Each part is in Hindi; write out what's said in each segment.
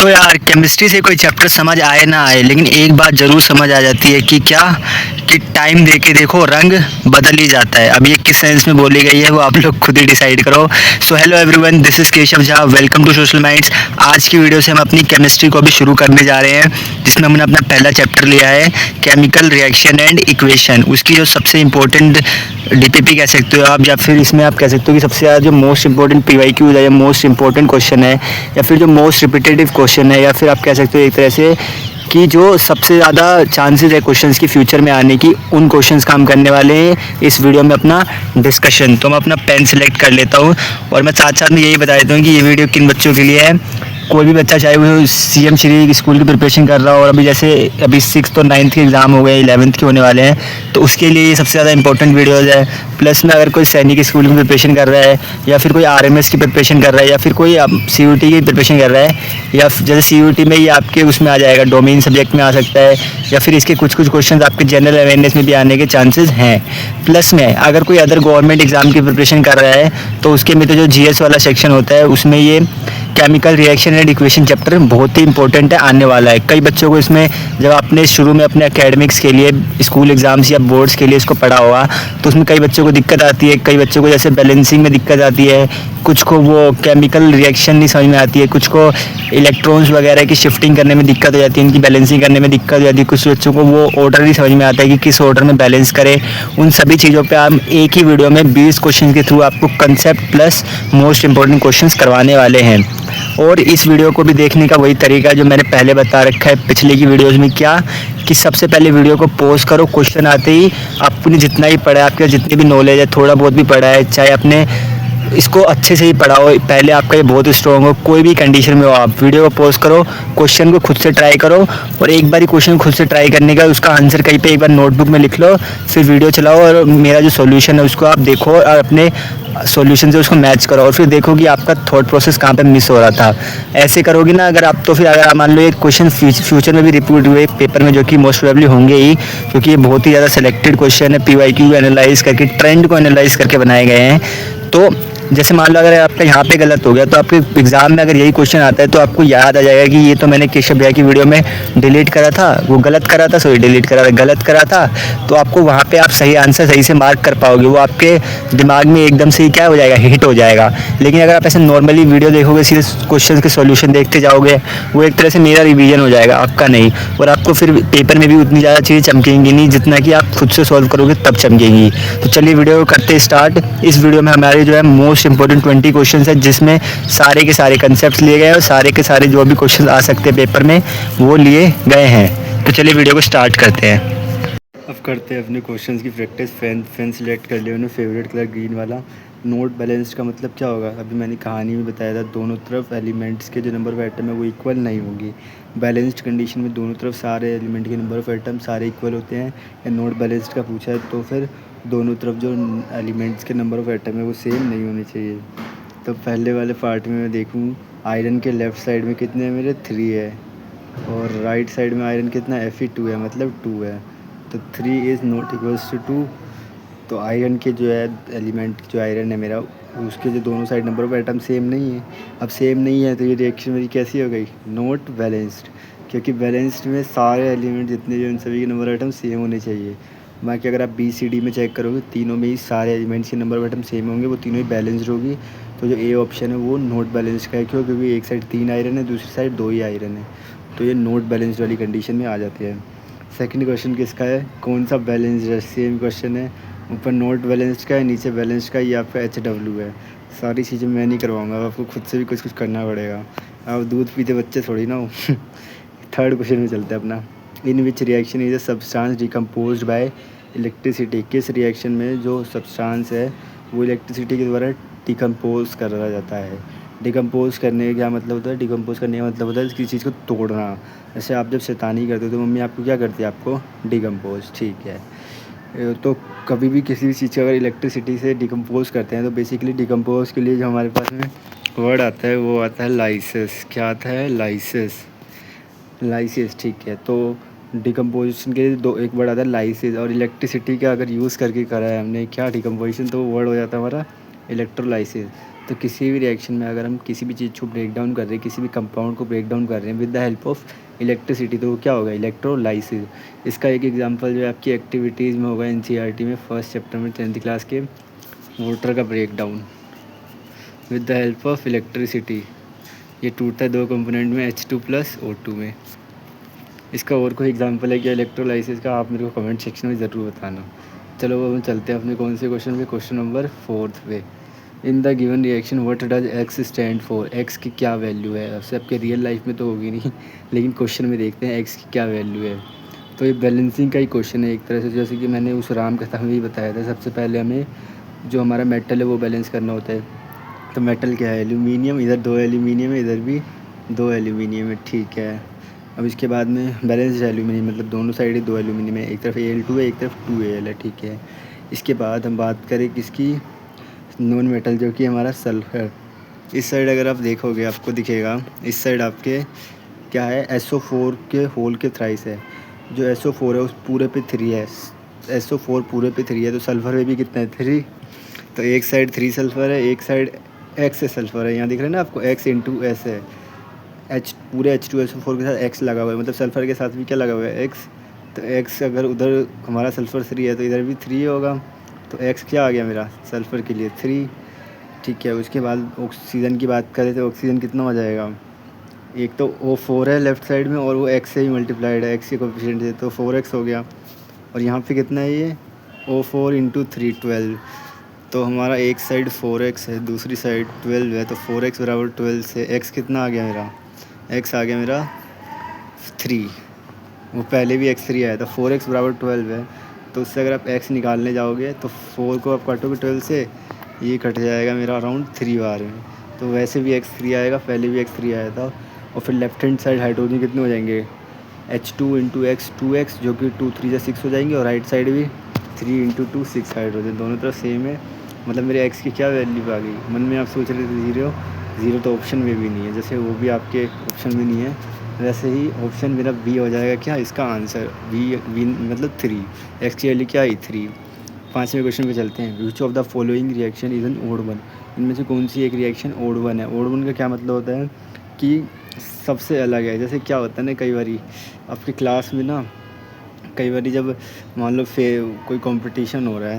तो यार केमिस्ट्री से कोई चैप्टर समझ आए ना आए, लेकिन एक बात ज़रूर समझ आ जाती है कि क्या कि टाइम दे के देखो रंग बदल ही जाता है। अब ये किस सेंस में बोली गई है वो आप लोग खुद ही डिसाइड करो। So hello everyone, this is Keshav Jha, welcome to social minds. आज की वीडियो से हम अपनी केमिस्ट्री को अभी शुरू करने जा रहे हैं, जिसमें हमने अपना पहला चैप्टर लिया है केमिकल रिएक्शन एंड इक्वेशन। उसकी जो सबसे इम्पोर्टेंट डीपीपी कह सकते हो आप, या फिर इसमें आप कह सकते हो कि सबसे ज़्यादा जो मोस्ट इंपॉर्टेंट पीवाईक्यू है या मोस्ट इंपॉर्टेंट क्वेश्चन है, या फिर जो मोस्ट रिपीटेटिव क्वेश्चन है, या फिर आप कह सकते हो एक तरह से कि जो सबसे ज़्यादा चांसेस है क्वेश्चंस की फ्यूचर में आने की, उन क्वेश्चंस का हम करने वाले हैं इस वीडियो में अपना डिस्कशन। तो मैं अपना पेन सेलेक्ट कर लेता हूँ और मैं साथ साथ में यही बता देता हूँ कि ये वीडियो किन बच्चों के लिए है। कोई भी बच्चा चाहे वो सीएम श्री स्कूल की प्रिपरेशन कर रहा हो, और अभी 6th और 9th के एग्ज़ाम हो गए, 11th के होने वाले हैं, तो उसके लिए ये सबसे ज़्यादा इंपॉर्टेंट वीडियोज़ है। प्लस में अगर कोई सैनिक स्कूल की प्रिपरेशन कर रहा है, या फिर कोई आरएमएस की प्रिपरेशन कर रहा है, या फिर कोई सीयूटी की प्रिपरेशन कर रहा है, या जैसे सीयूटी में ये आपके उसमें आ जाएगा, डोमेन सब्जेक्ट में आ सकता है, या फिर इसके कुछ कुछ क्वेश्चन आपके जनरल अवेयरनेस में भी आने के चांसेस हैं। प्लस में अगर कोई अदर गवर्नमेंट एग्ज़ाम की प्रिपरेशन कर रहा है, तो उसके में तो जो जीएस वाला सेक्शन होता है उसमें ये chemical reaction and equation chapter बहुत ही इंपॉर्टेंट है, आने वाला है। कई बच्चों को इसमें जब आपने शुरू में अपने एकेडमिक्स के लिए स्कूल एग्ज़ाम्स या बोर्ड्स के लिए इसको पढ़ा होगा, तो उसमें कई बच्चों को दिक्कत आती है। कई बच्चों को जैसे बैलेंसिंग में दिक्कत आती है, कुछ को वो केमिकल रिएक्शन नहीं समझ में आती है, कुछ को इलेक्ट्रॉन्स वगैरह की शिफ्टिंग करने में दिक्कत हो जाती है, इनकी बैलेंसिंग करने में दिक्कत हो जाती है। कुछ बच्चों को वो ऑर्डर नहीं समझ में आता है कि किस ऑर्डर में बैलेंस करें। उन सभी चीज़ों पे हम एक ही वीडियो में 20 क्वेश्चन के थ्रू आपको concept plus most important questions करवाने वाले हैं। और इस वीडियो को भी देखने का वही तरीका जो मैंने पहले बता रखा है पिछले की वीडियोज़ में, क्या कि सबसे पहले वीडियो को पॉज करो, क्वेश्चन आते ही आपने जितना ही पढ़ा है, आपके जितनी भी नॉलेज है, थोड़ा बहुत भी पढ़ा है, चाहे आपने इसको अच्छे से ही पढ़ा हो, पहले आपका ये बहुत स्ट्रॉन्ग हो, कोई भी कंडीशन में हो, आप वीडियो को पॉज करो, क्वेश्चन को खुद से ट्राई करो, और एक बार ही क्वेश्चन खुद से ट्राई करने का उसका आंसर कहीं पे एक बार नोटबुक में लिख लो, फिर वीडियो चलाओ और मेरा जो सॉल्यूशन है उसको आप देखो और अपने सॉल्यूशन से उसको मैच करो, और फिर देखो कि आपका थॉट प्रोसेस कहाँ पे मिस हो रहा था। ऐसे करोगे ना अगर आप, तो फिर अगर आप मान लो एक क्वेश्चन फ्यूचर में भी रिपीट हुए पेपर में, जो कि मोस्ट प्रोबेबली होंगे ही, क्योंकि ये बहुत ही ज़्यादा सेलेक्टेड क्वेश्चन है, पीवाईक्यू एनालाइज करके, ट्रेंड को एनालाइज करके बनाए गए हैं। तो जैसे मान लो अगर आपका यहाँ पे गलत हो गया, तो आपके एग्ज़ाम में अगर यही क्वेश्चन आता है तो आपको याद आ जाएगा कि ये तो मैंने केशव भैया की वीडियो में डिलीट करा था, वो गलत करा था, सॉरी डिलीट करा था, गलत करा था। तो आपको वहाँ पे आप सही आंसर सही से मार्क कर पाओगे, वो आपके दिमाग में एकदम से ही क्या हो जाएगा, हिट हो जाएगा। लेकिन अगर आप ऐसे नॉर्मली वीडियो देखोगे, सीधे क्वेश्चन के सॉल्यूशन देखते जाओगे, वो एक तरह से मेरा रिवीजन हो जाएगा, आपका नहीं। और आपको फिर पेपर में भी उतनी ज़्यादा चीज़ें चमकेंगी नहीं जितना कि आप खुद से सॉल्व करोगे तब चमकेंगी। तो चलिए वीडियो को करते स्टार्ट। इस वीडियो में हमारे जो है मोस्ट इंपॉर्टेंट 20 क्वेश्चन है, जिसमें सारे के सारे कंसेप्ट लिए गए हैं और सारे के सारे जो भी क्वेश्चन आ सकते हैं पेपर में वो लिए गए हैं। तो चलिए वीडियो को स्टार्ट करते हैं। अब करते हैं अपने क्वेश्चंस की प्रैक्टिस। पेन सिलेक्ट कर लिया, उन्होंने फेवरेट कलर ग्रीन वाला। नोट बैलेंस्ड का मतलब क्या होगा, अभी मैंने कहानी में बताया था, दोनों तरफ एलिमेंट्स के जो नंबर ऑफ एटम है वो इक्वल नहीं होगी। बैलेंस्ड कंडीशन में दोनों तरफ सारे एलिमेंट के नंबर ऑफ एटम सारे इक्वल होते हैं। या नोट बैलेंस्ड का पूछा है तो फिर दोनों तरफ जो एलिमेंट्स के नंबर ऑफ एटम है वो सेम नहीं होने चाहिए। तो पहले वाले पार्ट में मैं देखूँ, आयरन के लेफ़्ट साइड में कितने हैं मेरे, 3 है, और राइट साइड में आयरन कितना Fe2 है, मतलब 2 है। तो 3 इज़ नॉट इक्वल्स टू 2। तो आयरन के जो है एलिमेंट, जो आयरन है मेरा, उसके जो दोनों side number of atom same नहीं है। अब सेम नहीं है तो ये रिएक्शन मेरी कैसी हो गई, नॉट बैलेंस्ड, क्योंकि बैलेंस्ड में सारे एलिमेंट जितने भी उन सभी के नंबर ऑफ एटम सेम होने चाहिए। बाकी अगर आप BCD में चेक करोगे, तीनों में ही सारे एलिमेंट्स के नंबर ऑफ एटम सेम होंगे, वो तीनों ही बैलेंस्ड होगी। तो जो ए ऑप्शन है वो नॉट बैलेंस्ड का है, क्यों, क्योंकि एक साइड 3 आयरन है, दूसरी साइड 2 ही आयरन है, तो ये नॉट बैलेंस्ड वाली कंडीशन में आ जाती है। सेकंड क्वेश्चन किसका है, कौन सा बैलेंस्ड है, सेम क्वेश्चन है, ऊपर नॉट बैलेंस्ड का है, नीचे बैलेंस्ड का है, ये आपका HW है। सारी चीज़ें मैं नहीं करवाऊँगा, आपको खुद से भी कुछ कुछ करना पड़ेगा, आप दूध पीते बच्चे थोड़ी ना हो। थर्ड क्वेश्चन में चलते हैं अपना। In which reaction is a substance decomposed by electricity, किस रिएक्शन में जो सब्सटेंस है वो इलेक्ट्रिसिटी के द्वारा डिकम्पोज करा जाता है। डिकम्पोज करने का क्या मतलब होता है, डिकम्पोज करने का मतलब होता है किसी चीज़ को तोड़ना। जैसे आप जब शैतानी करते हो तो मम्मी आपको क्या करती है, आपको डिकम्पोज, ठीक है। तो कभी भी किसी भी चीज़ का अगर इलेक्ट्रिसिटी से डिकम्पोज करते हैं तो बेसिकली डिकम्पोज के लिए जो हमारे पास में वर्ड आता है वो आता है लाइसिस। क्या आता है, लाइसिस, लाइसिस, ठीक है। तो डिकम्पोजिशन के लिए एक वर्ड आता है लाइसिस, और इलेक्ट्रिसिटी का अगर यूज़ करके करा है हमने क्या डिकम्पोजिशन, तो वो वर्ड हो जाता है हमारा इलेक्ट्रोलाइसिस। तो किसी भी रिएक्शन में अगर हम किसी भी चीज़ को ब्रेक डाउन कर रहे हैं, किसी भी कंपाउंड को ब्रेक डाउन कर रहे हैं with the help of electricity, तो वो क्या होगा, इलेक्ट्रोलाइसिस। इसका एक एग्जांपल जो है आपकी एक्टिविटीज़ में होगा एनसीईआरटी में फर्स्ट चैप्टर में 10th क्लास के, वाटर का break down with the help of electricity. ये टूटता है दो कंपोनेंट में, H2+O2 में। इसका और कोई एग्जांपल है क्या इलेक्ट्रोलाइसिस का, आप मेरे को कमेंट सेक्शन में ज़रूर बताना। चलो अब हम चलते हैं अपने कौन से क्वेश्चन पे, क्वेश्चन नंबर 4 पे। इन the given reaction what does x stand for, x की क्या वैल्यू है। अब से आपके रियल लाइफ में तो होगी नहीं, लेकिन क्वेश्चन में देखते हैं एक्स की क्या वैल्यू है। तो ये बैलेंसिंग का ही क्वेश्चन है एक तरह से, जैसे कि मैंने उस राम कथा में भी बताया था। सबसे पहले हमें जो हमारा मेटल है वो बैलेंस करना होता है। तो मेटल क्या है, एल्यूमिनियम, इधर 2 एल्यूमिनियम है, इधर भी 2 एल्यूमिनियम है, ठीक है। अब इसके बाद में बैलेंस्ड एल्यूमिनियम, मतलब दोनों साइड ही 2 एल्यूमिनियम है, एक तरफ Al2 है, एक तरफ 2Al है, ठीक है। इसके बाद हम बात करें किसकी, नॉन मेटल, जो कि हमारा सल्फर। इस साइड अगर आप देखोगे आपको दिखेगा, इस साइड आपके क्या है, SO4 के होल के थ्राइस है। जो SO4 है उस पूरे पे 3 है, SO4 पूरे पे 3 है, तो सल्फ़र में भी कितना है, 3। तो एक साइड 3 सल्फ़र है, एक साइड X सल्फ़र है। यहाँ दिख रहा है ना आपको, X इंटू S है, H पूरे H2SO4 के साथ X लगा हुआ है, मतलब सल्फ़र के साथ भी क्या लगा हुआ है, X। तो X अगर उधर हमारा सल्फ़र 3 है तो इधर भी 3 होगा, तो X क्या आ गया मेरा, सल्फ़र के लिए 3, ठीक है। उसके बाद ऑक्सीजन की बात करें तो ऑक्सीजन कितना हो जाएगा, एक तो O4 है लेफ़्ट साइड में और वो X से ही मल्टीप्लाइड है, X के कोफिशिएंट से, तो 4X हो गया। और यहाँ पे कितना है ये, O4 इंटू 3 12। तो हमारा एक साइड 4X है, दूसरी साइड 12 है, तो 4X बराबर 12 से X कितना आ गया मेरा, X आ गया मेरा 3। वो पहले भी X3 आया था, 4X बराबर 12 है, तो उससे अगर आप X निकालने जाओगे तो 4 को आप काटोगे 12 से, ये कट जाएगा मेरा अराउंड 3 बार में। तो वैसे भी X3 आएगा, पहले भी X3 आया था। और फिर लेफ्ट हैंड साइड हाइड्रोजन कितने हो जाएंगे, H2 इंटू X 2X, जो कि 2 3 6 हो जाएंगे, और राइट साइड भी 3 इंटू 2 6 हाइड्रोजन, दोनों तरफ सेम है। मतलब मेरे X की क्या वैल्यू आ गई, मन में आप सोच रहे थे 0, 0 तो ऑप्शन में भी नहीं है, जैसे वो भी आपके ऑप्शन में नहीं है, वैसे ही ऑप्शन मेरा बी हो जाएगा क्या इसका आंसर, बी मतलब 3, X की वैल्यू क्या आई 3। 5वें क्वेश्चन पे चलते हैं। Which of the following reaction is an odd one, इनमें से कौन सी एक रिएक्शन ओड वन है। ओड वन का क्या मतलब होता है कि सबसे अलग है। जैसे क्या होता है ना, कई बारी आपकी क्लास में ना, कई बारी जब मान लो कोई कंपटीशन हो रहा है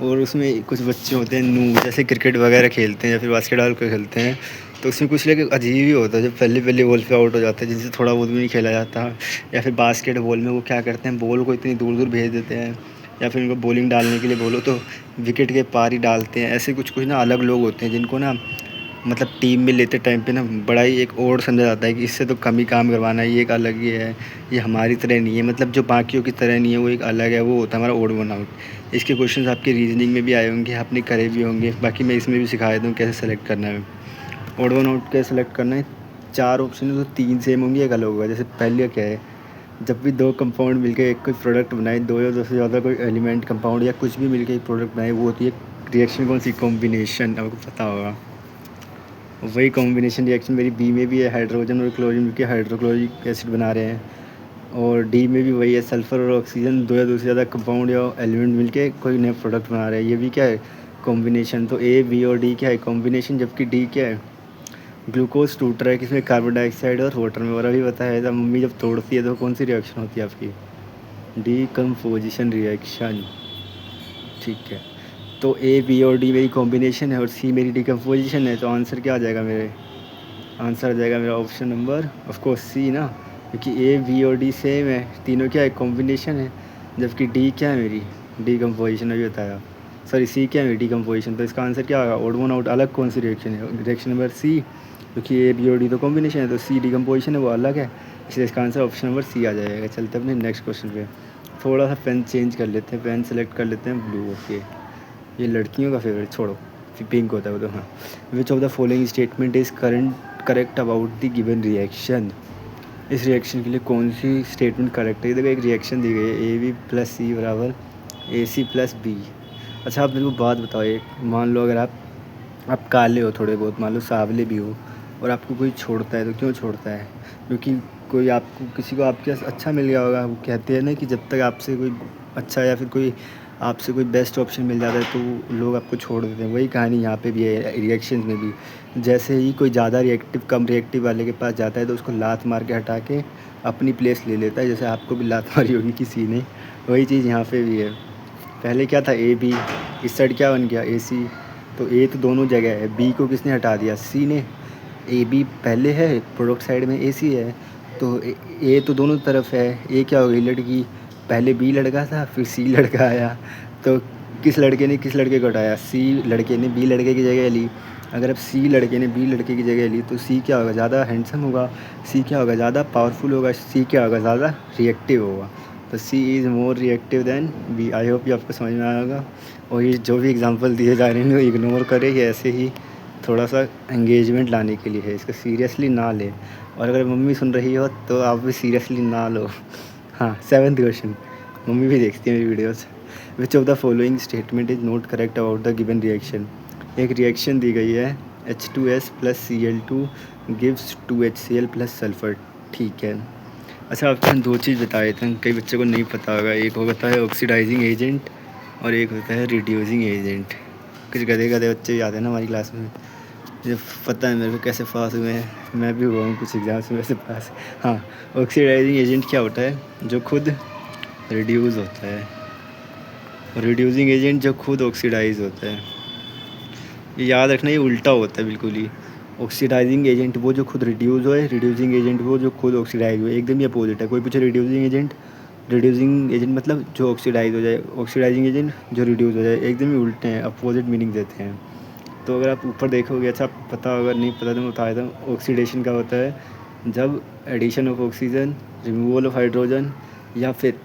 और उसमें कुछ बच्चे होते हैं नू, जैसे क्रिकेट वगैरह खेलते हैं या फिर बास्केटबॉल को खेलते हैं, तो उसमें कुछ लोग अजीब ही होता है, जब पहले बॉल पे आउट हो जाते हैं, जिनसे थोड़ा बहुत भी नहीं खेला जाता। या फिर बास्केटबॉल में वो क्या करते हैं, बॉल को इतनी दूर दूर भेज देते हैं, या फिर उनको बॉलिंग डालने के लिए बोलो तो विकेट के पार ही डालते हैं। ऐसे कुछ कुछ ना अलग लोग होते हैं जिनको ना मतलब टीम में लेते टाइम पे ना बड़ा ही एक और समझा जाता है कि इससे तो कम ही काम करवाना है, ये एक अलग ही है, ये हमारी तरह नहीं है, मतलब जो बाकियों की तरह नहीं है, वो एक अलग है, वो होता है हमारा ओड वन आउट। इसके क्वेश्चंस आपके रीजनिंग में भी आए होंगे, आपने करे भी होंगे, बाकी मैं इसमें भी सिखा देता हूँ कैसे सेलेक्ट करना है, ओड वन आउट कैसे सेलेक्ट करना है। 4 ऑप्शन है तो 3 सेम होंगे, एक अलग होगा। जैसे पहले क्या है, जब भी 2 कंपाउंड मिलकर एक कोई प्रोडक्ट बनाए, 2 या 2 से ज़्यादा कोई एलिमेंट कंपाउंड या कुछ भी मिलकर एक प्रोडक्ट बनाए, वो होती है रिएक्शन कौन सी, कॉम्बिनेशन, आपको पता होगा। वही कॉम्बिनेशन रिएक्शन मेरी बी में भी है, हाइड्रोजन और क्लोरीन मिलकर हाइड्रोक्लोरिक एसिड बना रहे हैं, और डी में भी वही है, सल्फ़र और ऑक्सीजन 2 या 2 से ज़्यादा कंपाउंड या एलिमेंट मिलके कोई नया प्रोडक्ट बना रहे हैं, ये भी क्या है, कॉम्बिनेशन। तो ए बी और डी क्या है, कॉम्बिनेशन, जबकि डी क्या है, ग्लूकोज टूट रहा है किसमें, कार्बन डाइऑक्साइड और वाटर में। और अभी बताया था मम्मी जब तोड़ती है तो कौन सी रिएक्शन होती है आपकी, डीकम्पोजिशन रिएक्शन, ठीक है। तो ए बी और डी मेरी कॉम्बिनेशन है और सी मेरी डिकम्पोजिशन है, तो आंसर क्या आ जाएगा मेरे, आंसर आ जाएगा मेरा ऑप्शन नंबर ऑफ कोर्स सी ना, क्योंकि ए बी और डी सेम है, तीनों क्या है, कॉम्बिनेशन है, जबकि डी क्या है मेरी, डिकम्पोजिशन अभी बताया, सॉरी सी क्या है मेरी, डिकम्पोजिशन। तो इसका आंसर क्या होगा, ओड वन आउट अलग कौन सी रिएक्शन है, रिएक्शन नंबर सी, क्योंकि ए बी और डी तो कॉम्बिनेशन है, तो सी डिकम्पोजिशन है वो अलग है, इसलिए इसका आंसर ऑप्शन नंबर सी आ जाएगा। चलते हैं अपने नेक्स्ट क्वेश्चन पे, थोड़ा सा पेन चेंज कर लेते हैं, पेन सेलेक्ट कर लेते हैं ब्लू। ओके, ये लड़कियों का फेवरेट, छोड़ो, पिंक होता है वो तो। हाँ, विच of the following statement is correct about the given reaction, इस रिएक्शन के लिए कौन सी स्टेटमेंट करेक्ट है। देखो एक रिएक्शन दी गई है, ए बी प्लस सी बराबर ए सी प्लस बी। अच्छा आप मेरे को बात बताओ, एक मान लो अगर आप काले हो थोड़े बहुत, मान लो सांवले भी हो, और आपको कोई छोड़ता है, तो क्यों छोड़ता है, क्योंकि कोई आपको किसी को आपके पास अच्छा मिल गया होगा। वो कहते हैं ना कि जब तक आपसे कोई अच्छा या फिर कोई आपसे कोई बेस्ट ऑप्शन मिल जाता है तो लोग आपको छोड़ देते हैं। वही कहानी यहाँ पे भी है रिएक्शंस में भी। जैसे ही कोई ज़्यादा रिएक्टिव कम रिएक्टिव वाले के पास जाता है तो उसको लात मार के हटा के अपनी प्लेस ले लेता है, जैसे आपको भी लात मारी होगी किसी ने। वही चीज़ यहाँ पे भी है। पहले क्या था ए बी, इस साइड क्या बन गया ए सी। तो ए तो दोनों जगह है, बी को किसने हटा दिया, सी ने। ए बी पहले है, प्रोडक्ट साइड में ए सी है, तो ए तो दोनों तरफ है। ए क्या हो गई लड़की, पहले बी लड़का था फिर सी लड़का आया, तो किस लड़के ने किस लड़के को हटाया, सी लड़के ने बी लड़के की जगह ली। अगर अब सी लड़के ने बी लड़के की जगह ली तो सी क्या होगा, ज़्यादा हैंडसम होगा, सी क्या होगा, ज़्यादा पावरफुल होगा, सी क्या होगा, ज़्यादा रिएक्टिव होगा। तो C is more reactive than B. I hope ये आपको समझ में आया होगा। और ये जो भी एग्जांपल दिए जा रहे हैं इग्नोर करें, ये ऐसे ही थोड़ा सा एंगेजमेंट लाने के लिए है, इसको सीरियसली ना ले। और अगर मम्मी सुन रही हो तो आप भी सीरियसली ना लो। हाँ, 7th क्वेश्चन, मम्मी भी देखती है मेरी videos. Which of the following statement is not correct about the given reaction. एक रिएक्शन दी गई है H2S + Cl2 gives 2HCl + sulphur, ठीक है। अच्छा, आपको हम दो चीज़ बताए थे, कई बच्चों को नहीं पता होगा। एक होता है ऑक्सीडाइजिंग एजेंट और एक होता है रिड्यूसिंग एजेंट। कुछ गधे गधे बच्चे भी आते हैं ना हमारी क्लास में, मुझे पता है मेरे को कैसे पास हुए हैं, मैं भी हुआ हूँ कुछ एग्ज़ाम्स में वैसे पास। हाँ, ऑक्सीडाइजिंग एजेंट क्या होता है, जो खुद रिड्यूस होता है, और रिड्यूसिंग एजेंट जो खुद ऑक्सीडाइज होता है। ये याद रखना, ये उल्टा होता है बिल्कुल ही। ऑक्सीडाइजिंग एजेंट वो जो खुद रिड्यूस होए, रिड्यूसिंग एजेंट वो जो खुद ऑक्सीडाइज हुए, एकदम ही अपोजिट है। कोई पूछे रिड्यूसिंग एजेंट मतलब जो ऑक्सीडाइज हो जाए, ऑक्सीडाइजिंग एजेंट जो रिड्यूस हो जाए, एकदम ही उल्टे हैं, अपोजिट मीनिंग देते हैं। तो अगर आप ऊपर देखोगे, अच्छा आपको पता होगा, नहीं पता तो मैं बता देता हूँ। ऑक्सीडेशन का होता है जब addition of oxygen, removal of hydrogen, या फिर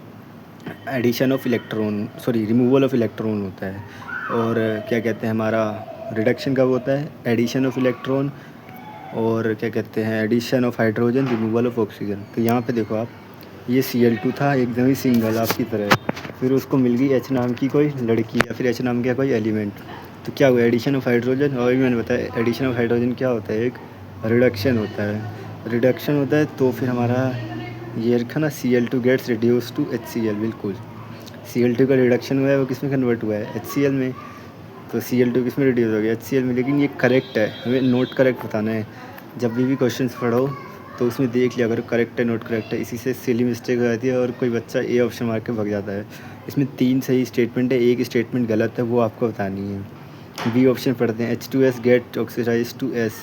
addition of electron, sorry removal of electron होता है। और क्या कहते हैं, हमारा रिडक्शन कब होता है, एडिशन ऑफ इलेक्ट्रॉन, और क्या कहते हैं, addition of hydrogen, removal of oxygen. तो यहाँ पे देखो आप, ये Cl2 था एकदम ही सिंगल आपकी तरह, फिर उसको मिल गई H नाम की कोई लड़की या फिर H नाम का कोई एलिमेंट, तो क्या हुआ, एडिशन ऑफ हाइड्रोजन। और भी मैंने बताया एडिशन ऑफ हाइड्रोजन क्या होता है, एक रिडक्शन होता है। रिडक्शन होता है तो फिर हमारा ये रखा ना, Cl2 gets reduce to HCl। बिल्कुल, Cl2 का रिडक्शन हुआ है, वो किस में कन्वर्ट हुआ है, HCl में। तो Cl2 किस में रिड्यूस हो गया, HCl में। लेकिन ये करेक्ट है, हमें नोट करेक्ट बताना है। जब भी क्वेश्चन पढ़ो तो उसमें देख लिया अगर करेक्ट है नोट करेक्ट है, इसी से सिली मिस्टेक हो जाती है और कोई बच्चा ए ऑप्शन मार के भग जाता है। इसमें 3 सही स्टेटमेंट है, एक स्टेटमेंट गलत है, वो आपको बतानी है। बी ऑप्शन पढ़ते हैं, H2S gate oxidise to S।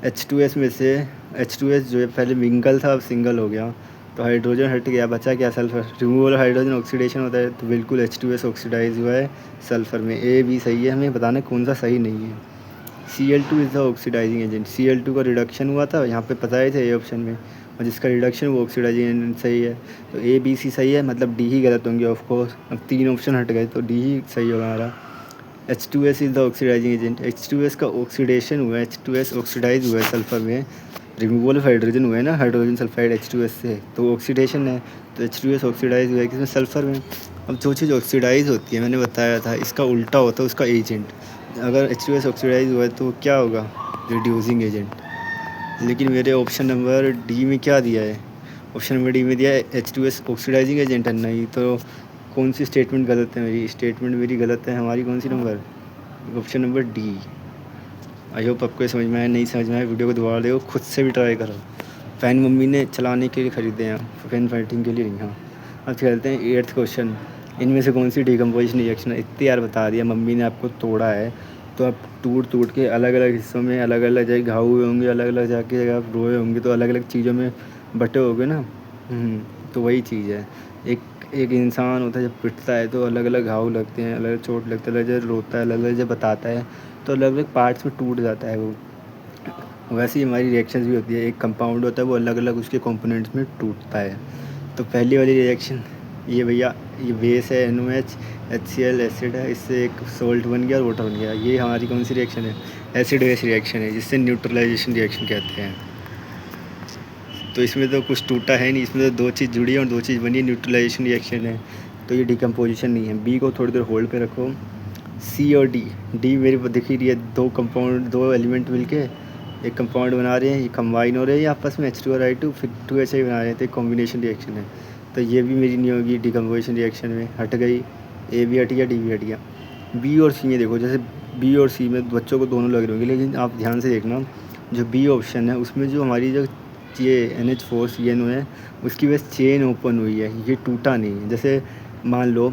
H2S में से H2S जो है पहले मिंगल था, अब सिंगल हो गया, तो हाइड्रोजन हट गया, बचा क्या, सल्फ़र। रिमूवल हाइड्रोजन ऑक्सीडेशन होता है, तो बिल्कुल H2S ऑक्सीडाइज हुआ है सल्फ़र में। ए बी सही है, हमें बताना कौन सा सही नहीं है। Cl2 is the oxidising agent, Cl2 का रिडक्शन हुआ था, यहाँ पे बताए थे ए ऑप्शन में, और जिसका रिडक्शन वो ऑक्सीडाइजिंग एजेंट सही है। तो ए बी सी सही है, मतलब डी ही गलत होंगे ऑफ कोर्स। अब 3 ऑप्शन हट गए तो डी ही सही होगा हमारा। H2S is the oxidising agent, H2S का ऑक्सीडेशन हुआ है, H2S ऑक्सीडाइज हुआ है सल्फ़र में। रिमूवल ऑफ हाइड्रोजन हुआ है ना, हाइड्रोजन सल्फाइड H2S से, तो ऑक्सीडेशन है, तो H2S ऑक्सीडाइज हुआ है किसमें, सल्फ़र में। अब जो चीज़ ऑक्सीडाइज होती है, मैंने बताया था, इसका उल्टा होता है उसका एजेंट। अगर H2S ऑक्सीडाइज हुआ है तो क्या होगा, रिड्यूसिंग एजेंट। लेकिन मेरे ऑप्शन नंबर डी में क्या दिया है, ऑप्शन नंबर डी में दिया है H2S ऑक्सीडाइजिंग एजेंट है। नहीं, तो कौन सी स्टेटमेंट गलत है, मेरी स्टेटमेंट मेरी गलत है, हमारी कौन सी number, option number D. I hope आपको समझ में आया, नहीं समझ में आया वीडियो को दोबारा देखो, खुद से भी ट्राई करो। फ़ैन मम्मी ने चलाने के लिए ख़रीदे हैं, फ़ैन फाइटिंग के लिए नहीं। हाँ, अब खेलते हैं 8th क्वेश्चन। इनमें से कौन सी डिकम्पोजिशन रिएक्शन है, इतने यार बता दिया, मम्मी ने आपको तोड़ा है तो आप टूट के अलग अलग हिस्सों में अलग अलग जगह घाव हुए होंगे, अलग अलग जाके आप रोए होंगे, तो अलग अलग चीज़ों में बटे होगे ना। तो वही चीज़ है, एक इंसान होता है जब पिटता है तो अलग अलग घाव लगते हैं, अलग अलग चोट लगता है, अलग जब रोता है, अलग अलग जब बताता है तो अलग अलग पार्ट्स में टूट जाता है वो। वैसे ही हमारी रिएक्शंस भी होती है, एक कंपाउंड होता है वो अलग अलग उसके कंपोनेंट्स में टूटता है। तो पहली वाली रिएक्शन ये भैया, ये बेस है NOH, HCl एसिड है, इससे एक सोल्ट बन गया और वाटर बन गया। ये हमारी कौन सी रिएक्शन है, एसिड बेस रिएक्शन है, जिससे न्यूट्रलाइजेशन रिएक्शन कहते हैं। तो इसमें तो कुछ टूटा है नहीं, इसमें तो 2 चीज़ जुड़ी है और 2 चीज़ बनी है, न्यूट्रलाइजेशन रिएक्शन है, तो ये डिकम्पोजिशन नहीं है। बी को थोड़ी देर होल्ड पे रखो। सी और डी मेरे को दिख ही रही है, 2 कंपाउंड, 2 एलिमेंट मिलके एक कंपाउंड बना रहे हैं, ये कंबाइन हो रहे हैं, ये आपस में H2 और I2 फिर 2HI बना रहे थे, कॉम्बिनेशन रिएक्शन है। तो ये भी मेरी नहीं होगी डिकम्पोजिशन रिएक्शन में, हट गई। ए भी हट गया, डी भी हट गया। बी और सी में देखो, जैसे बी और सी में बच्चों को दोनों लग रहे होंगे, लेकिन आप ध्यान से देखना जो बी ऑप्शन है उसमें जो हमारी जो ये NH4 CNO है उसकी बस चेन ओपन हुई है, ये टूटा नहीं है। जैसे मान लो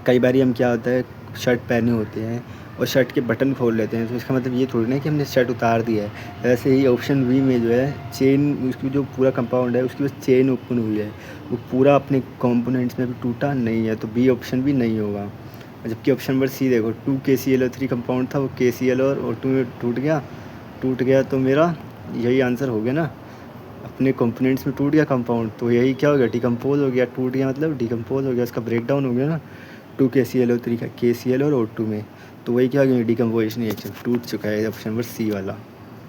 कई बार हम क्या होता है शर्ट पहने होते हैं और शर्ट के बटन खोल लेते हैं, तो इसका मतलब ये थोड़ी ना कि हमने शर्ट उतार दिया है। ऐसे ही ऑप्शन बी में जो है चेन, उसकी जो पूरा कंपाउंड है उसकी बस चेन ओपन हुई है, वो पूरा अपने कंपोनेंट्स में भी टूटा नहीं है, तो बी ऑप्शन भी नहीं होगा। जबकि ऑप्शन नंबर सी देखो 2 KClO3 कंपाउंड था, वो KCl और O2 में टूट गया तो मेरा यही आंसर हो गया ना, अपने कंपोनेंट्स में टूट गया कंपाउंड, तो यही क्या हो गया, डिकम्पोज हो गया। टूट गया मतलब डिकम्पोज हो गया, उसका ब्रेक डाउन हो गया ना 2 KClO3 का KCl और O2 में, तो वही क्या हो गया, डिकम्पोजिशन रिएक्शन टूट चुका है, ऑप्शन नंबर सी वाला।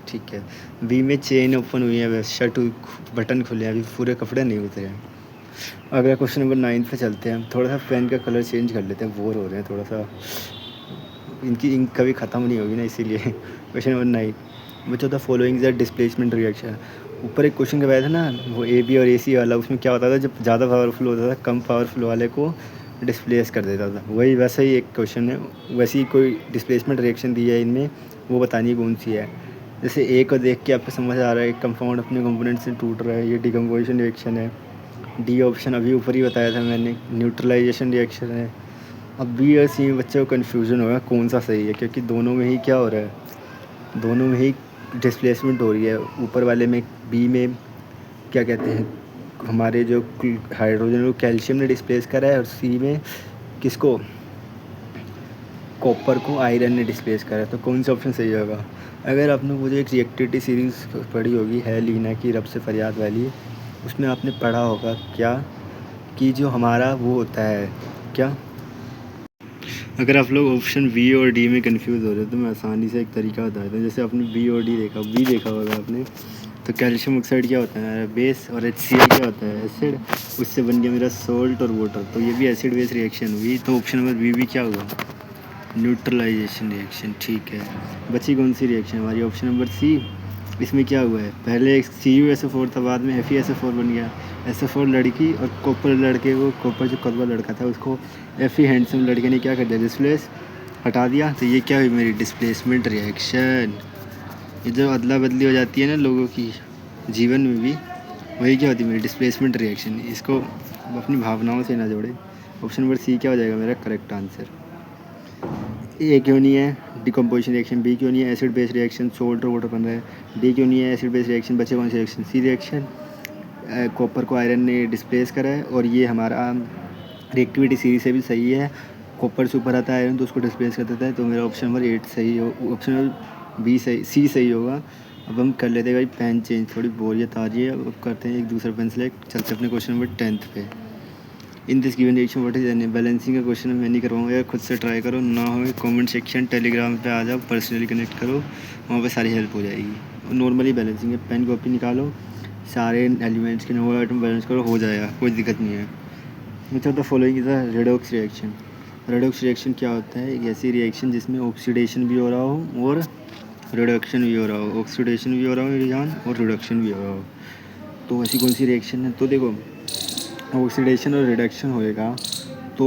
ठीक है। बी में चेन ओपन हुई है, बस शर्ट बटन खुले हैं, अभी पूरे कपड़े नहीं उतरे हैं। अगला क्वेश्चन नंबर 9 पे चलते हैं। थोड़ा सा पेन का कलर चेंज कर लेते हैं, बोर हो रहे हैं थोड़ा सा, इनकी इंक कभी ख़त्म नहीं होगी ना इसीलिए। क्वेश्चन नंबर 9, बच्चों the following is displacement reaction. ऊपर एक क्वेश्चन करवाया था ना वो AB और AC वाला, उसमें क्या होता था जब ज़्यादा पावरफुल होता था कम पावरफुल वाले को डिस्प्लेस कर देता था, वही वैसा ही एक क्वेश्चन है। वैसी कोई डिस्प्लेसमेंट रिएक्शन दी है इनमें, वो बतानी कौन सी है। जैसे ए को देख के आपको समझ आ रहा है कंपाउंड अपने कंपोनेंट से टूट रहा है, ये डिकम्पोजिशन रिएक्शन है। डी ऑप्शन अभी ऊपर ही बताया था मैंने, न्यूट्रलाइजेशन रिएक्शन है। अब बी और सी में बच्चों को कन्फ्यूजन होगा कौन सा सही है, क्योंकि दोनों में ही क्या हो रहा है, दोनों में ही डिस्प्लेसमेंट हो रही है। ऊपर वाले में बी में क्या कहते हैं, हमारे जो हाइड्रोजन को कैल्शियम ने डिस्प्लेस करा है, और सी में किसको, कॉपर को आयरन ने डिस्प्लेस करा है। तो कौन सा ऑप्शन सही होगा। अगर आपने वो जो एक रिएक्टिविटी सीरीज़ पढ़ी होगी है लीना की रब से फरियाद वाली, उसमें आपने पढ़ा होगा क्या कि जो हमारा वो होता है क्या, अगर आप लोग ऑप्शन बी और डी में कंफ्यूज हो रहे हो तो मैं आसानी से एक तरीका बता देता हूँ। जैसे आपने बी और डी देखा, बी देखा होगा आपने, तो कैल्शियम ऑक्साइड क्या होता है बेस, और HCl क्या होता है एसिड, उससे बन गया मेरा सोल्ट और वाटर, तो ये भी एसिड बेस रिएक्शन हुई। तो ऑप्शन नंबर बी भी क्या होगा, न्यूट्रलाइजेशन रिएक्शन। ठीक है, बची कौन सी रिएक्शन हमारी, ऑप्शन नंबर सी। इसमें क्या हुआ है, पहले CuSO4 था, बाद में FeSO4 बन गया। SO4 लड़की और कॉपर लड़के को, कॉपर जो कलवा लड़का था उसको Fe हैंडसम लड़के ने क्या कर दिया, डिस्प्लेस हटा दिया। तो ये क्या हुई मेरी डिस्प्लेसमेंट रिएक्शन। ये जो अदला बदली हो जाती है ना लोगों की जीवन में भी, वही क्या होती है मेरी डिस्प्लेसमेंट रिएक्शन। इसको अपनी भावनाओं से ना जोड़े। ऑप्शन नंबर सी क्या हो जाएगा मेरा करेक्ट आंसर। ए क्यों नहीं है, डिकम्पोजिशन रिएक्शन। बी क्यों नहीं है, एसिड बेस रिएक्शन, सोल्ट और वाटर बन रहा है। डी क्यों नहीं है, एसिड बेस रिएक्शन। बचे कौन सी रिएक्शन, सी रिएक्शन, कॉपर को आयरन ने डिस्प्लेस करा है। और ये हमारा रिएक्टिविटी सीरीज से भी सही है, कॉपर से ऊपर आता है आयरन तो उसको डिस्प्लेस कर देता है। तो मेरा ऑप्शन नंबर 8 सही हो, ऑप्शन नंबर बी सही, सी सही होगा। अब हम कर लेते हैं भाई पेन चेंज, थोड़ी बोरियत आ रही है, अब करते हैं एक दूसरा पेन सेलेक्ट। चलते अपने क्वेश्चन नंबर 10 पे। In this given reaction what is an, balancing का क्वेश्चन मैं नहीं करवाऊँगा यार, खुद से ट्राई करो, ना हो कमेंट सेक्शन टेलीग्राम पे आ जाओ, पर्सनली कनेक्ट करो, वहाँ पे सारी हेल्प हो जाएगी। नॉर्मली बैलेंसिंग है, पेन कॉपी निकालो, सारे एलिमेंट्स के नंबर आइटम बैलेंस करो, हो जाएगा, कोई दिक्कत नहीं है। Method the following is a redox reaction. Redox reaction क्या होता है, एक ऐसी रिएक्शन जिसमें ऑक्सीडेशन भी हो रहा हो और रिडक्शन भी हो रहा हो, ऑक्सीडेशन भी हो रहा हो रिजान और रिडक्शन भी हो रहा हो। तो ऐसी कौन सी रिएक्शन है, तो देखो ऑक्सीडेशन और रिडक्शन होएगा तो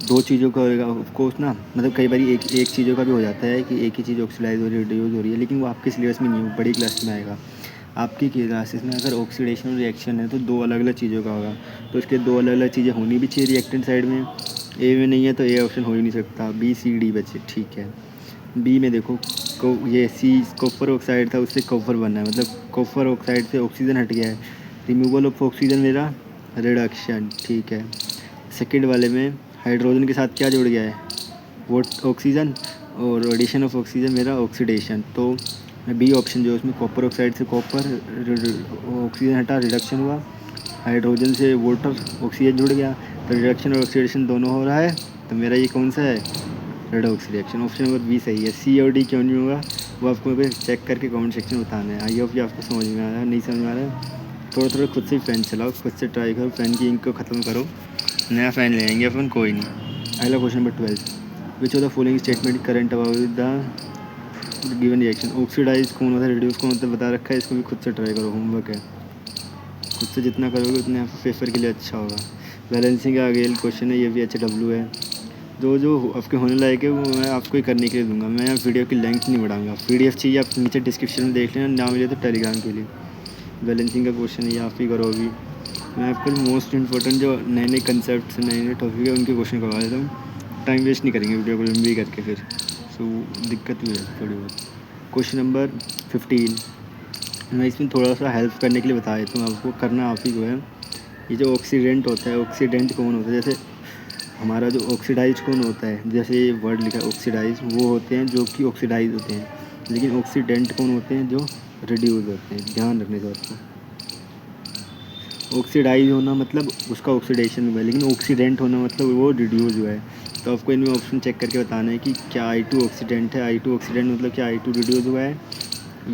दो चीज़ों का होएगा ऑफकोर्स ना, मतलब कई बार एक चीज़ों का भी हो जाता है कि एक ही चीज़ ऑक्सीडाइज हो रही है, रिड्यूस हो रही है, लेकिन वो आपके सिलेबस में नहीं है, बड़ी क्लास में आएगा। आपकी क्लासेस में अगर ऑक्सीडेशन रिएक्शन है तो दो अलग अलग चीज़ों का होगा, तो इसके दो अलग अलग चीज़ें होनी भी चाहिए रिएक्टेंट साइड में। ए में नहीं है तो ए ऑप्शन हो ही नहीं सकता, बी सी डी बचे। ठीक है, बी में देखो ये सी कॉपर ऑक्साइड था, उससे कॉपर बनना है, मतलब कॉपर ऑक्साइड से ऑक्सीजन हट गया है, रिमूवल ऑफ ऑक्सीजन मेरा रिडक्शन। ठीक है, सेकेंड वाले में हाइड्रोजन के साथ क्या जुड़ गया है, वो ऑक्सीजन, और एडिशन ऑफ ऑक्सीजन मेरा ऑक्सीडेशन। तो बी ऑप्शन जो है उसमें कॉपर ऑक्साइड से कॉपर ऑक्सीजन हटा, रिडक्शन हुआ, हाइड्रोजन से वाटर ऑक्सीजन जुड़ गया, तो रिडक्शन और ऑक्सीडेशन दोनों हो रहा है। तो मेरा ये कौन सा है, redox reaction. Option number B सही है। सी और डी क्यों नहीं होगा वो आपको मैं चेक करके कमेंट सेक्शन में बताना है। आई होप कि आपको समझ में आ रहा है, नहीं समझ में आ रहा है थोड़ा थोड़ा खुद से ही फ़ैन चलाओ, खुद से ट्राई करो, फ़ैन की इंक को ख़त्म करो, नया फ़ैन ले आएंगे अपन, कोई नहीं। अगला question number 12, which of the following statement current about the given reaction. Oxidise कौन होता है, रिड्यूस कौन होता है बता रखा है, इसको भी खुद से ट्राई करो, होमवर्क है, खुद से जितना करोगे उतने पेपर के लिए अच्छा होगा। बैलेंसिंग का अगेन क्वेश्चन है, ये भी HW है। जो आपके होने लायक है वो मैं आपको ही करने के लिए दूंगा। मैं वीडियो की लेंथ नहीं बढ़ाऊंगा। PDF चाहिए आप नीचे डिस्क्रिप्शन में देख लेना, ना मिले तो टेलीग्राम के लिए। बैलेंसिंग का क्वेश्चन है, आप ही करो अभी। मैं आपको मोस्ट इंपॉर्टेंट जो नए नए कंसेप्ट नए नए टॉपिक है उनके क्वेश्चन करवा देता हूँ। टाइम वेस्ट नहीं करेंगे वीडियो को लंबी करके फिर दिक्कत भी है थोड़ी बहुत। क्वेश्चन नंबर 15 मैं इसमें थोड़ा सा हेल्प करने के लिए बता देता हूँ आपको। करना आप ही को है। ये जो ऑक्सीडेंट होता है, ऑक्सीडेंट कौन होता है? जैसे हमारा जो ऑक्सीडाइज कौन होता है, जैसे ये वर्ड लिखा है ऑक्सीडाइज, वो होते हैं जो कि ऑक्सीडाइज होते हैं। लेकिन ऑक्सीडेंट कौन होते हैं? जो रिड्यूस होते हैं। ध्यान रखने का आपको। ऑक्सीडाइज होना मतलब उसका ऑक्सीडेशन हुआ है, लेकिन ऑक्सीडेंट होना मतलब वो रिड्यूस हुआ है। तो आपको इनमें ऑप्शन चेक करके बताना है कि क्या I2 ऑक्सीडेंट है। I2 ऑक्सीडेंट मतलब क्या I2 रिड्यूस हुआ है,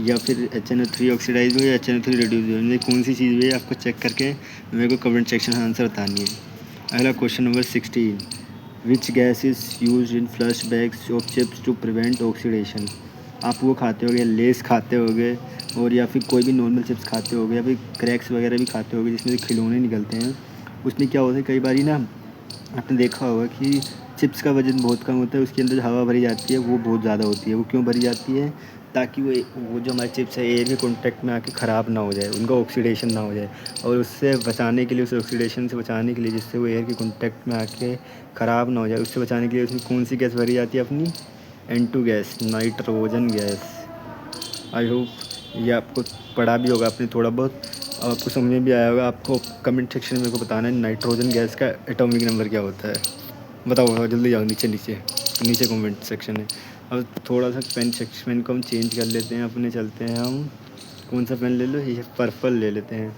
या फिर HNO3 ऑक्सीडाइज हुआ है, या HNO3 रिड्यूस हुआ है। इनमें कौन सी चीज़ हुई है आपको चेक करके मेरे को कमेंट सेक्शन में आंसर बतानी है। अगला question number 16 which gas is use in flush bags of chips to prevent oxidation. आप वो खाते होगे, लेस खाते होगे, और या फिर कोई भी नॉर्मल चिप्स खाते होगे, या फिर क्रैक्स वगैरह भी खाते होगे जिसमें से खिलौने निकलते हैं। उसमें क्या होता है, कई बारी ना आपने देखा होगा कि चिप्स का वज़न बहुत कम होता है, उसके अंदर जो हवा भरी जाती है वो बहुत ज़्यादा होती है। वो क्यों भरी जाती है? ताकि वो जो हमारे चिप्स है एयर के कॉन्टैक्ट में आके ख़राब ना हो जाए, उनका ऑक्सीडेशन ना हो जाए। और उससे बचाने के लिए, उस ऑक्सीडेशन से बचाने के लिए, जिससे वो एयर के कॉन्टैक्ट में आके ख़राब ना हो जाए, उससे बचाने के लिए उसमें कौन सी गैस भरी जाती है? अपनी N2 गैस, नाइट्रोजन गैस। आई होप ये आपको पढ़ा भी होगा आपने थोड़ा बहुत, आपको समझ में भी आया होगा। आपको कमेंट सेक्शन में मेरे को बताना है नाइट्रोजन गैस का एटॉमिक नंबर क्या होता है। बताओ जल्दी जाओ, नीचे नीचे नीचे कमेंट सेक्शन है। अब थोड़ा सा पेन सेक्शन को हम चेंज कर लेते हैं अपने। चलते हैं हम, कौन सा पेन ले लो? ये पर्पल ले लेते हैं।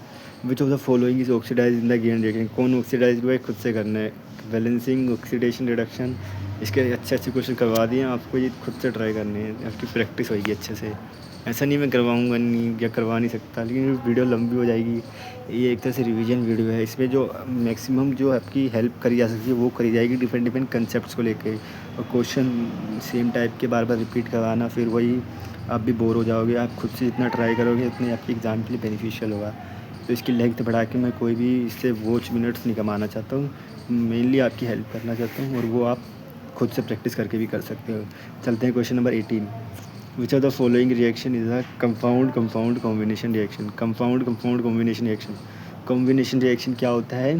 Which of the following is oxidise in the given reaction. कौन ऑक्सीडाइज हुआ है खुद से करना है। बैलेंसिंग, ऑक्सीडेशन, रिडक्शन, इसके अच्छे अच्छे क्वेश्चन करवा दिए। आपको ये खुद से ट्राई करने हैं, आपकी प्रैक्टिस होगी अच्छे से। ऐसा नहीं मैं करवाऊँगा नहीं या करवा नहीं सकता, लेकिन वीडियो लंबी हो जाएगी। ये एक तरह से रिवीजन वीडियो है। इसमें जो मैक्सिमम जो आपकी हेल्प करी जा सकती है वो करी जाएगी डिफरेंट डिफरेंट कंसेप्ट्स को लेके। और क्वेश्चन सेम टाइप के बार बार रिपीट करवाना, फिर वही आप भी बोर हो जाओगे। आप खुद से जितना ट्राई करोगे उतने आपके एग्ज़ाम के लिए बेनिफिशियल होगा। तो इसकी लेंथ बढ़ा के मैं कोई भी इससे वॉच मिनट्स नहीं कमाना चाहता हूँ। मेनली आपकी हेल्प करना चाहता हूँ, और वो आप खुद से प्रैक्टिस करके भी कर सकते हो। चलते हैं question number 18 which of the following reaction is a compound compound combination reaction. Compound compound combination reaction, combination reaction क्या होता है?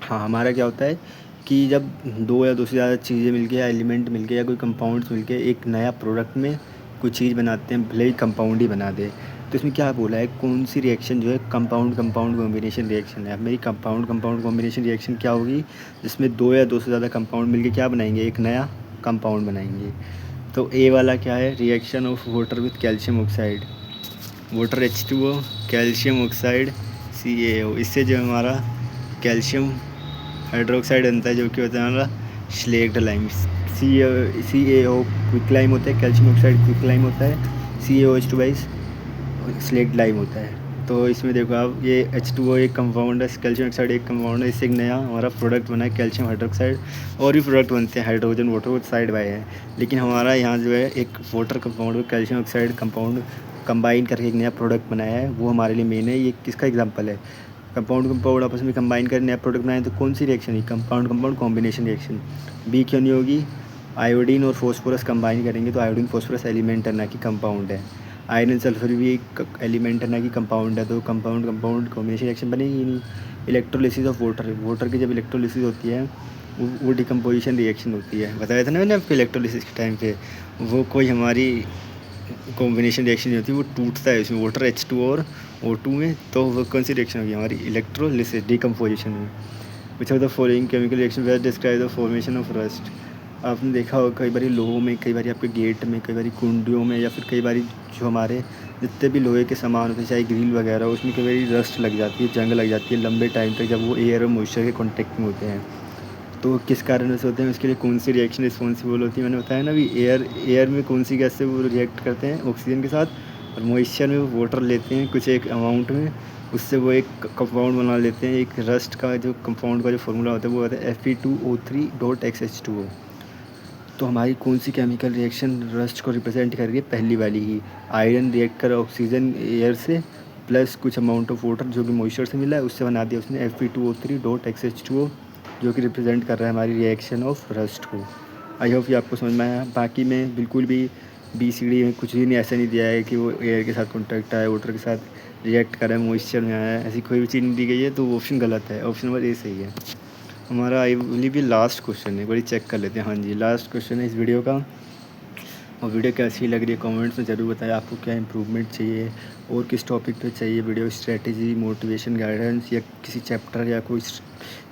हाँ, हमारा क्या होता है कि जब दो या दो से ज़्यादा चीज़ें मिलके या एलिमेंट मिलके या कोई कंपाउंड्स मिलके एक नया प्रोडक्ट में कोई चीज़ बनाते हैं, भले ही कंपाउंड ही बना दे। तो इसमें क्या बोला है, कौन सी रिएक्शन जो है कंपाउंड कंपाउंड कॉम्बिनेशन रिएक्शन है। अब मेरी कंपाउंड कंपाउंड कॉम्बिनेशन रिएक्शन क्या होगी? जिसमें दो या दो से ज़्यादा कंपाउंड मिलके क्या बनाएंगे? एक नया कंपाउंड बनाएंगे। तो ए वाला क्या है? Reaction of water with calcium oxide. Water H2O, calcium oxide CaO। इससे जो हमारा कैल्शियम हाइड्रोक्साइड बनता है, जो कि होता है हमारा slaked lime. CaO quick lime होता है, कैल्शियम ऑक्साइड क्विक लाइम होता है, CaOH2 स्लेक्ड लाइम होता है। तो इसमें देखो आप, ये H2O एक कंपाउंड है, कैल्शियम ऑक्साइड एक कंपाउंड है। इससे एक नया हमारा प्रोडक्ट बना है कैल्शियम हाइड्रोक्साइड। और भी प्रोडक्ट बनते हैं हाइड्रोजन वाटर साइड बाय है, लेकिन हमारा यहाँ जो है एक वाटर कंपाउंड और कैल्शियम ऑक्साइड कंपाउंड कंबाइन करके एक नया प्रोडक्ट बनाया है, वो हमारे लिए मेन है। ये किसका एग्जाम्पल है? कंपाउंड कंपाउंड आपस में कंबाइन कर नया प्रोडक्ट बनाए, तो कौन सी रिएक्शन है? Compound compound combination reaction. B क्यों नहीं होगी? आयोडीन और फॉस्फोरस कंबाइन करेंगे तो आयोडीन फॉस्फोरस एलिमेंट है, ना कि कंपाउंड है। आयरन सल्फर भी एक एलिमेंट है, ना कि कंपाउंड है, तो कंपाउंड कंपाउंड कॉम्बिनेशन रिएक्शन बनेगी ही नहीं। इलेक्ट्रोलिसिस ऑफ वाटर, वाटर की जब इलेक्ट्रोलिसिस होती है वो डिकम्पोजिशन रिएक्शन होती है। बताया था ना मैंने आपको इलेक्ट्रोलिसिस के टाइम पे, वो कोई हमारी कॉम्बिनेशन रिएक्शन नहीं होती, वो टूटता है इसमें वाटर H2 और O2 में। तो वो कौन सी रिएक्शन होगी? हमारी इलेक्ट्रोलिसिस, डिकम्पोजिशन में। Which of the following chemical reaction where describe the formation of rust. आपने देखा होगा कई बार लोहों में, कई बार आपके गेट में, कई बार कुंडियों में, या फिर कई बार जो हमारे जितने भी लोहे के सामान होते हैं, चाहे ग्रिल वगैरह, उसमें कई बार रस्ट लग जाती है, जंग लग जाती है लंबे टाइम तक, जब वो एयर और मॉइस्चर के कॉन्टेक्ट में होते हैं। तो किस कारण से होते हैं, उसके लिए कौन सी रिएक्शन रिस्पॉन्सिबल होती है? मैंने बताया ना भी, एयर में कौन सी गैस से वो रिएक्ट करते हैं? ऑक्सीजन के साथ। और मॉइस्चर में वो वाटर लेते हैं कुछ एक अमाउंट में, उससे वो एक कंपाउंड बना लेते हैं। एक रस्ट का जो कंपाउंड का जो फार्मूला होता है वो होता है Fe2O3.XH2O। तो हमारी कौन सी केमिकल रिएक्शन रस्ट को रिप्रेजेंट कर रही है? पहली वाली ही। आयरन रिएक्ट कर ऑक्सीजन एयर से प्लस कुछ अमाउंट ऑफ वाटर जो कि मॉइस्चर से मिला है, उससे बना दिया उसने Fe2O3.XH2O। जो कि रिप्रेजेंट कर रहा है हमारी रिएक्शन ऑफ रस्ट को। आई होप ये आपको समझ में आया। बाकी में बिल्कुल भी BCD में कुछ भी नहीं ऐसा नहीं दिया है कि वो एयर के साथ कॉन्टैक्ट आया, वाटर के साथ रिएक्ट करा है, मॉइस्चर में आया है, ऐसी कोई भी चीज़ नहीं दी गई है, तो वो ऑप्शन गलत है। ऑप्शन नंबर ए सही है हमारा। आई बिलीव ये लास्ट क्वेश्चन है, बड़ी चेक कर लेते हैं। हाँ जी, लास्ट क्वेश्चन है इस वीडियो का। और वीडियो कैसी लग रही है कमेंट्स में ज़रूर बताएं, आपको क्या इंप्रूवमेंट चाहिए और किस टॉपिक पे चाहिए वीडियो, स्ट्रेटजी, मोटिवेशन, गाइडेंस या किसी चैप्टर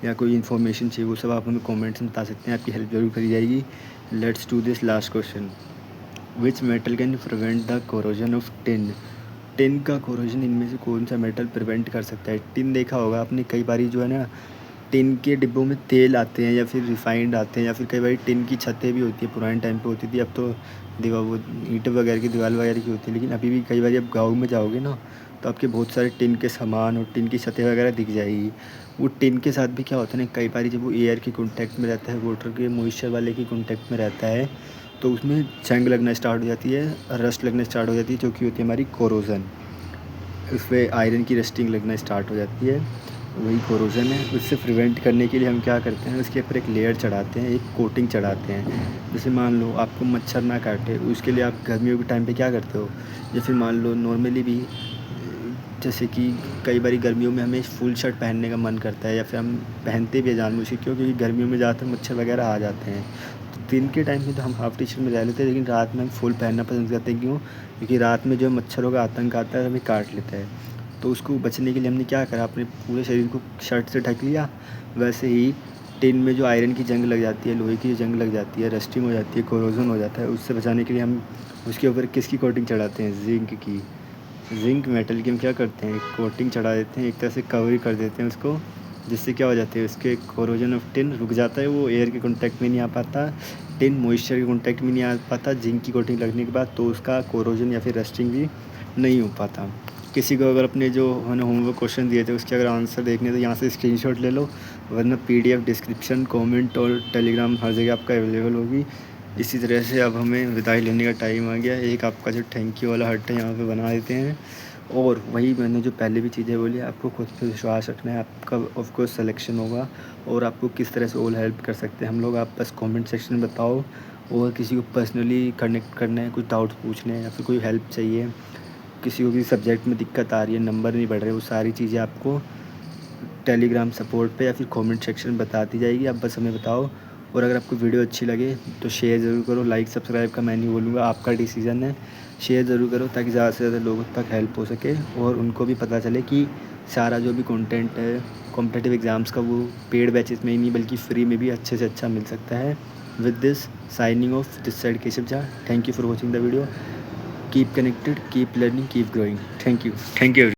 या कोई इन्फॉर्मेशन चाहिए, वो सब आप हमें कमेंट्स में बता सकते हैं, आपकी हेल्प ज़रूर करी जाएगी। Let's do this last question. Which metal can prevent the corrosion of tin? Tin का कोरोजन इनमें से कौन सा मेटल प्रिवेंट कर सकता है? टिन देखा होगा आपने कई बारी, जो है ना टिन के डिब्बों में तेल आते हैं या फिर रिफाइंड आते हैं, या फिर कई बार टिन की छतें भी होती है। पुराने टाइम पे होती थी, अब तो वो ईंट वगैरह की दीवार वगैरह की होती है, लेकिन अभी भी कई बार आप गाँव में जाओगे ना, तो आपके बहुत सारे टिन के सामान और टिन की छतें वगैरह दिख जाएगी। वो टिन के साथ भी क्या होता है ना, कई बार जब वो एयर के कॉन्टैक्ट में रहता है, वाटर के मॉइस्चर वाले के कॉन्टैक्ट में रहता है, तो उसमें जंग लगना स्टार्ट हो जाती है, रस्ट लगना स्टार्ट हो जाती है, जो कि होती है हमारी कोरोजन। उस पर आयरन की रस्टिंग लगना स्टार्ट हो जाती है, वही कोरोजन है। उससे प्रिवेंट करने के लिए हम क्या करते हैं, उसके ऊपर एक लेयर चढ़ाते हैं, एक कोटिंग चढ़ाते हैं। जैसे मान लो आपको मच्छर ना काटे, उसके लिए आप गर्मियों के टाइम पे क्या करते हो, या फिर मान लो नॉर्मली भी, जैसे कि कई बार गर्मियों में हमें फुल शर्ट पहनने का मन करता है, या फिर हम पहनते भी हैं जानबूझ के, क्योंकि गर्मियों में ज़्यादातर मच्छर वगैरह आ जाते हैं। तो दिन के टाइम में तो हम हाफ़ टी शर्ट में रह लेते हैं, लेकिन रात में हम फुल पहनना पसंद करते हैं। क्यों? क्योंकि रात में जो मच्छरों का आतंक आता है, हमें काट लेता है। तो उसको बचने के लिए हमने क्या करा, अपने पूरे शरीर को शर्ट से ढक लिया। वैसे ही टिन में जो आयरन की जंग लग जाती है, लोहे की जंग लग जाती है, रस्टिंग हो जाती है, कोरोजन हो जाता है, उससे बचाने के लिए हम उसके ऊपर किसकी कोटिंग चढ़ाते हैं? जिंक की। जिंक मेटल की हम क्या करते हैं, कोटिंग चढ़ा देते हैं, एक तरह से कवर कर देते हैं उसको, जिससे क्या हो जाता है, उसके कोरोजन ऑफ टिन रुक जाता है, वो एयर के कांटेक्ट में नहीं आ पाता, टिन मॉइस्चर के कांटेक्ट में नहीं आ पाता जिंक की कोटिंग लगने के बाद, तो उसका कोरोजन या फिर रस्टिंग भी नहीं हो पाता। किसी को अगर अपने जो मैंने होमवर्क क्वेश्चन दिए थे उसके अगर आंसर देखने तो यहाँ से स्क्रीनशॉट ले लो, वरना PDF डिस्क्रिप्शन, कमेंट और टेलीग्राम हर जगह आपका अवेलेबल होगी। इसी तरह से अब हमें विदाई लेने का टाइम आ गया। एक आपका जो थैंक यू वाला हर्ट है यहाँ पे बना देते हैं, और वही मैंने जो पहले भी चीज़ें बोली, आपको खुद पे विश्वास रखना है, आपका ऑफ कोर्स सिलेक्शन होगा, और आपको किस तरह से और हेल्प कर सकते हैं हम लोग, आप बस कमेंट सेक्शन में बताओ। और किसी को पर्सनली कनेक्ट करना है, कुछ डाउट्स पूछने हैं, या फिर कोई हेल्प चाहिए, किसी को भी सब्जेक्ट में दिक्कत आ रही है, नंबर नहीं बढ़ रहे, वो सारी चीज़ें आपको टेलीग्राम सपोर्ट पे या फिर कमेंट सेक्शन में बता दी जाएगी, आप बस हमें बताओ। और अगर आपको वीडियो अच्छी लगे तो शेयर ज़रूर करो, लाइक सब्सक्राइब का मैं नहीं बोलूँगा, आपका डिसीज़न है। शेयर ज़रूर करो ताकि ज़्यादा से ज़्यादा लोगों तक हेल्प हो सके, और उनको भी पता चले कि सारा जो भी कंटेंट है कॉम्पिटिटिव एग्ज़ाम्स का, वो पेड बैचेस में ही नहीं बल्कि फ्री में भी अच्छे से अच्छा मिल सकता है। With this signing off this side Keshav Jha. Thank you for watching the video. Keep connected, keep learning, keep growing. Thank you.